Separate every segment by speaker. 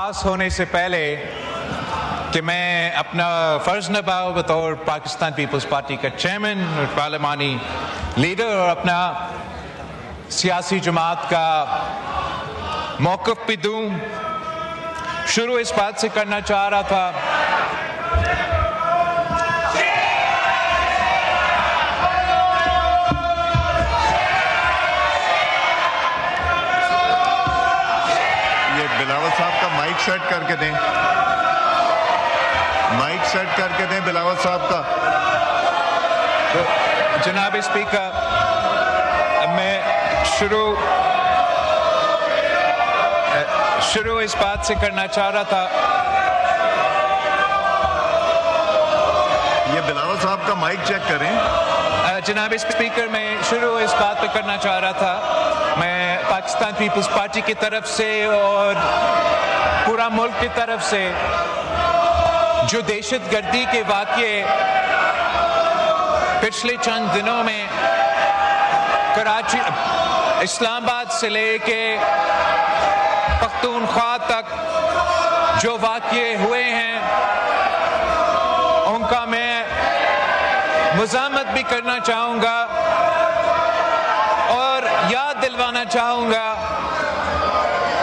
Speaker 1: پاس ہونے سے پہلے کہ میں اپنا فرض نبھاؤں بطور پاکستان پیپلز پارٹی کا چیئرمین اور پارلیمانی لیڈر اور اپنا سیاسی جماعت کا موقف بھی دوں، شروع اس بات سے کرنا چاہ رہا تھا
Speaker 2: بلاول صاحب کا مائک سیٹ کر کے دیں، مائک سیٹ کر کے دیں بلاول صاحب کا۔
Speaker 1: تو جناب اسپیکر، میں شروع اس بات سے کرنا چاہ رہا تھا،
Speaker 2: یہ بلاول صاحب کا مائک چیک کریں۔
Speaker 1: جناب اسپیکر، میں شروع اس بات پہ کرنا چاہ رہا تھا، میں پاکستان پیپلز پارٹی کی طرف سے اور پورا ملک کی طرف سے جو دہشت گردی کے واقعے پچھلے چند دنوں میں کراچی، اسلام آباد سے لے کے پختونخوا تک جو واقعے ہوئے ہیں ان کا میں مزاحمت بھی کرنا چاہوں گا اور یاد دلوانا چاہوں گا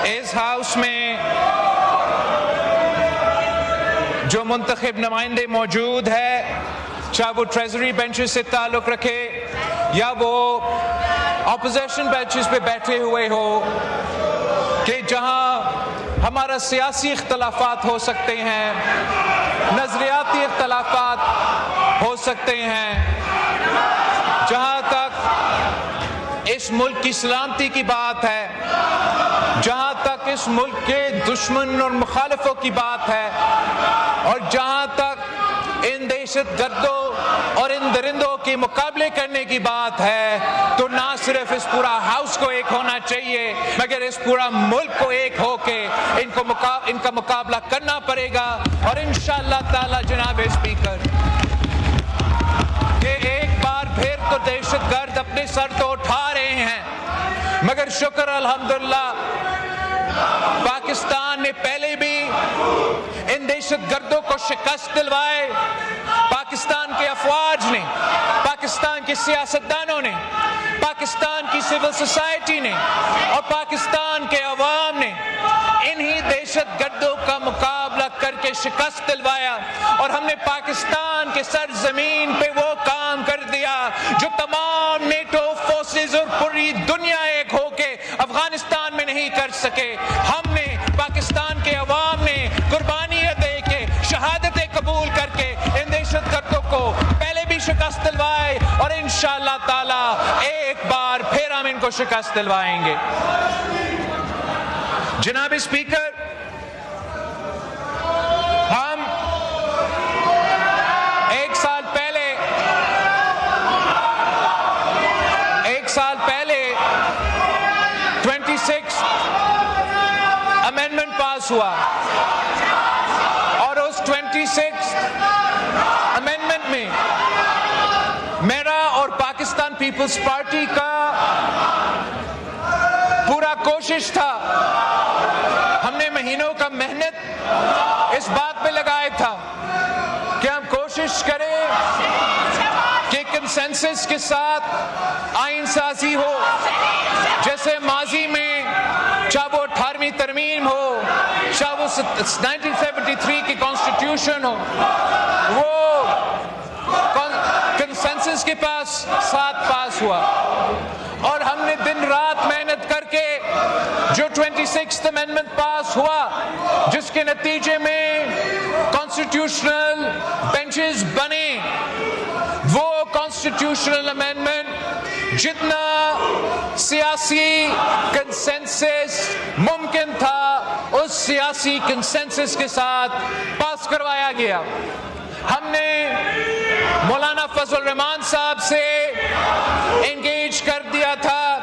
Speaker 1: اس ہاؤس میں جو منتخب نمائندے موجود ہے، چاہے وہ ٹریزری بینچز سے تعلق رکھے یا وہ اپوزیشن بینچز پہ بیٹھے ہوئے ہو، کہ جہاں ہمارا سیاسی اختلافات ہو سکتے ہیں، نظریاتی اختلافات ہو سکتے ہیں، جہاں تک اس ملک کی سلامتی کی بات ہے، جہاں تک اس ملک کے دشمن اور مخالفوں کی بات ہے، اور جہاں تک ان دہشت گردوں اور ان درندوں کے مقابلے کرنے کی بات ہے، تو نہ صرف اس پورا ہاؤس کو ایک ہونا چاہیے مگر اس پورا ملک کو ایک ہو کے ان کا مقابلہ کرنا پڑے گا۔ اور انشاءاللہ تعالی جناب اسپیکر، کہ ایک بار پھر تو دہشت گرد اپنے سر تو اٹھا رہے ہیں، مگر شکر الحمدللہ پاکستان نے پہلے بھی ان دہشت گردوں کو شکست دلوائے، پاکستان کے افواج نے، پاکستان کے سیاستدانوں نے، پاکستان کی سول سوسائٹی نے اور پاکستان کے عوام نے انہی دہشت گردوں کا مقابلہ کر کے شکست دلوایا، اور ہم نے پاکستان کے سرزمین پہ وہ کام کر دیا جو تمام نیٹو فورسز اور پوری دنیا ایک ہو کے افغانستان میں نہیں کر سکے۔ ہم نے، پاکستان کے عوام نے قربانیاں دے کے، شہادتیں قبول کر کے ان دہشت گردوں کو پہلے بھی شکست دلوائے، اور انشاءاللہ تعالی ایک بار پھر ہم ان کو شکست دلوائیں گے۔ جناب اسپیکر، ہم ایک سال پہلے 26 امینڈمنٹ پاس ہوا، اور اس 26 امینڈمنٹ میں میرا اور پاکستان پیپلز پارٹی کا پورا کوشش تھا، ہم نے مہینوں کا محنت اس بات پہ لگایا تھا کہ ہم کوشش کریں کہ کنسنسس کے ساتھ آئین سازی ہو، جیسے ماضی میں چاہے وہ 18ویں ترمیم ہو، چاہے وہ 1973 کی کانسٹیٹیوشن ہو، وہ کنسنسس کے ساتھ پاس ہوا، اور ہم نے دن رات محنت کر کے جو 26th امینڈمنٹ پاس ہوا، جس کے نتیجے میں کانسٹیٹیوشنل بینچز بنے، وہ کانسٹیٹیوشنل امینڈمنٹ جتنا سیاسی کنسنسس ممکن تھا اس سیاسی کنسنسس کے ساتھ پاس کروایا گیا۔ ہم نے مولانا فضل الرحمان صاحب سے انگیج کر دیا تھا،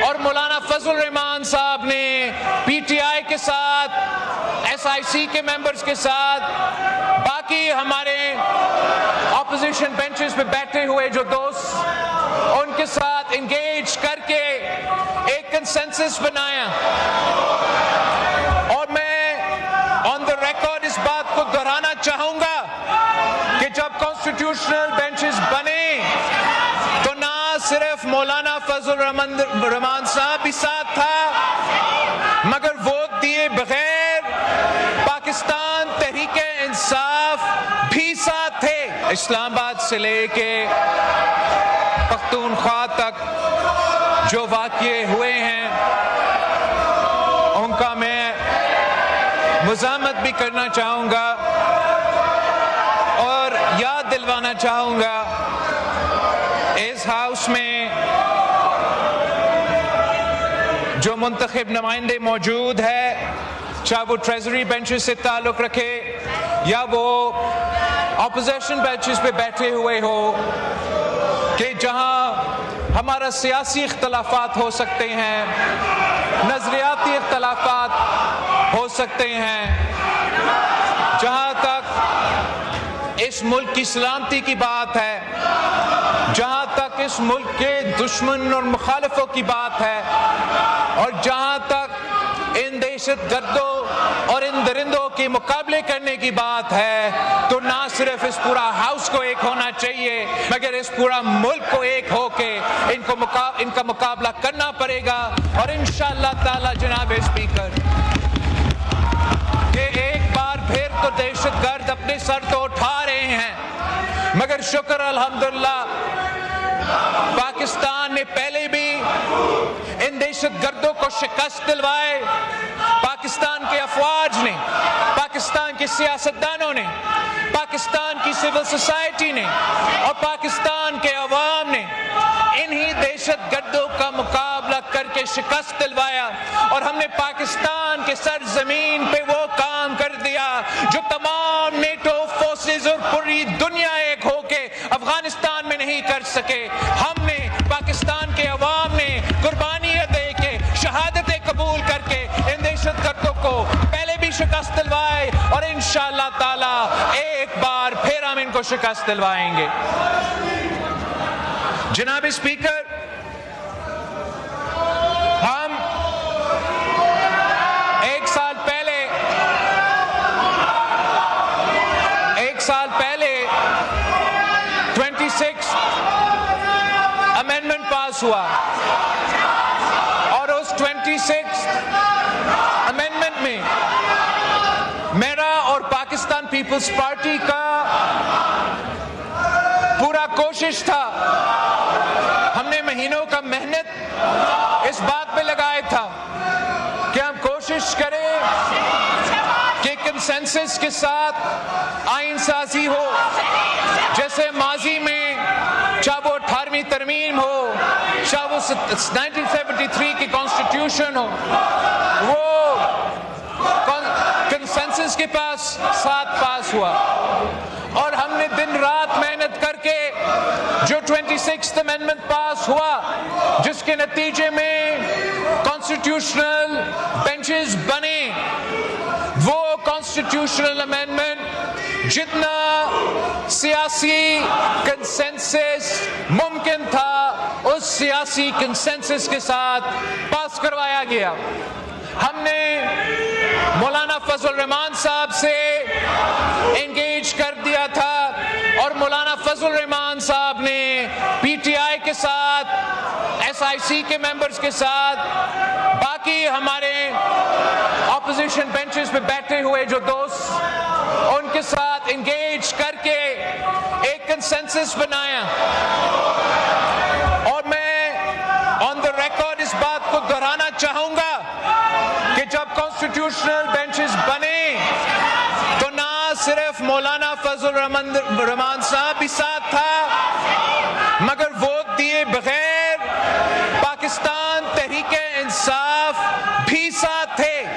Speaker 1: اور مولانا فضل الرحمان صاحب نے پی ٹی آئی کے ساتھ، ایس آئی سی کے ممبرز کے ساتھ، باقی ہمارے اپوزیشن بینچز پہ بیٹھے ہوئے جو دوست، ان کے ساتھ انگیج کر کے ایک کنسنسس بنایا، اور میں کانسٹیٹیوشنل بینچز بنے تو نہ صرف مولانا فضل الرحمان صاحب بھی ساتھ تھا مگر ووٹ دیے بغیر پاکستان تحریک انصاف بھی ساتھ تھے. اسلام آباد سے لے کے پختونخوا تک جو واقعے ہوئے ہیں ان کا میں مزاحمت بھی کرنا چاہوں گا اور یاد دلوانا چاہوں گا. اس ہاؤس میں جو منتخب نمائندے موجود ہے چاہے وہ ٹریزری بینچز سے تعلق رکھے یا وہ اپوزیشن بینچز پہ بیٹھے ہوئے ہو کہ جہاں ہمارا سیاسی اختلافات ہو سکتے ہیں, نظریاتی اختلافات ہو سکتے ہیں, جہاں تک اس ملک کی سلامتی کی بات ہے, جہاں تک اس ملک کے دشمن اور مخالفوں کی بات ہے, اور جہاں تک ان دہشت گردوں اور ان درندوں کے مقابلے کرنے کی بات ہے تو نہ صرف اس پورا ہاؤس کو ایک ہونا چاہیے مگر اس پورا ملک کو ایک ہو کے ان کا مقابلہ کرنا پڑے گا. اور انشاءاللہ تعالی جناب اسپیکر کہ ایک بار پھر تو دہشت گرد اپنے سر تو اٹھا رہے ہیں مگر شکر الحمدللہ پاکستان نے پہلے بھی ان دہشت گردوں کو شکست دلوائے. پاکستان کے افواج نے, پاکستان کے سیاستدانوں نے, پاکستان کی سول سوسائٹی نے اور پاکستان کے عوام نے انہی دہشت گردوں کا مقابلہ کر کے شکست دلوایا اور ہم نے پاکستان کے سرزمین پہ وہ کام کر دیا جو تمام نیٹو فورسز اور پوری دنیا ایک ہو کے افغانستان میں نہیں کر سکے. ہم نے, پاکستان کے عوام نے قربانیاں دے کے, شہادتیں قبول کر کے ان دہشت گردوں کو پہلے بھی شکست دلوائے اور انشاءاللہ تعالی ایک بار پھر ہم ان کو شکست دلوائیں گے. جناب اسپیکر, ہم ایک سال پہلے 26 امینڈمنٹ پاس ہوا اور اس 26 امینڈمنٹ میں میرا اور پاکستان پیپلز پارٹی کا پورا کوشش تھا, ہم نے مہینوں کا محنت اس بات پہ لگایا تھا کہ ہم کوشش کریں کہ کنسنسس کے ساتھ آئین سازی ہو, جیسے ماضی میں چاہے وہ 18ویں ترمیم ہو, چاہے وہ 1973 کی کانسٹیٹیوشن ہو, وہ کنسنسس کے ساتھ پاس ہوا اور ہم نے دن رات محنت کر کے جو 26th امینڈمنٹ پاس ہوا جس کے نتیجے میں کانسٹیٹیوشنل بینچز بنے, وہ کانسٹیٹیوشنل امینڈمنٹ جتنا سیاسی کنسنسس ممکن تھا اس سیاسی کنسنسس کے ساتھ پاس کروایا گیا. ہم نے مولانا فضل الرحمان صاحب سے انگیج کر دیا تھا اور مولانا فضل الرحمان صاحب نے پی ٹی آئی کے ساتھ, ایس آئی سی کے ممبرز کے ساتھ, باقی ہمارے اپوزیشن بینچز پہ بیٹھے ہوئے جو دوست ان کے ساتھ انگیج کر کے ایک کنسنسس بنایا. اور میں آن دا ریکارڈ اس بات کو دہرانا چاہوں گا کہ جب کانسٹیٹیوشنل بینچز بنے تو نہ صرف مولانا فضل الرحمان صاحب بھی ساتھ تھا مگر ووٹ دیے بغیر پاکستان تحریک انصاف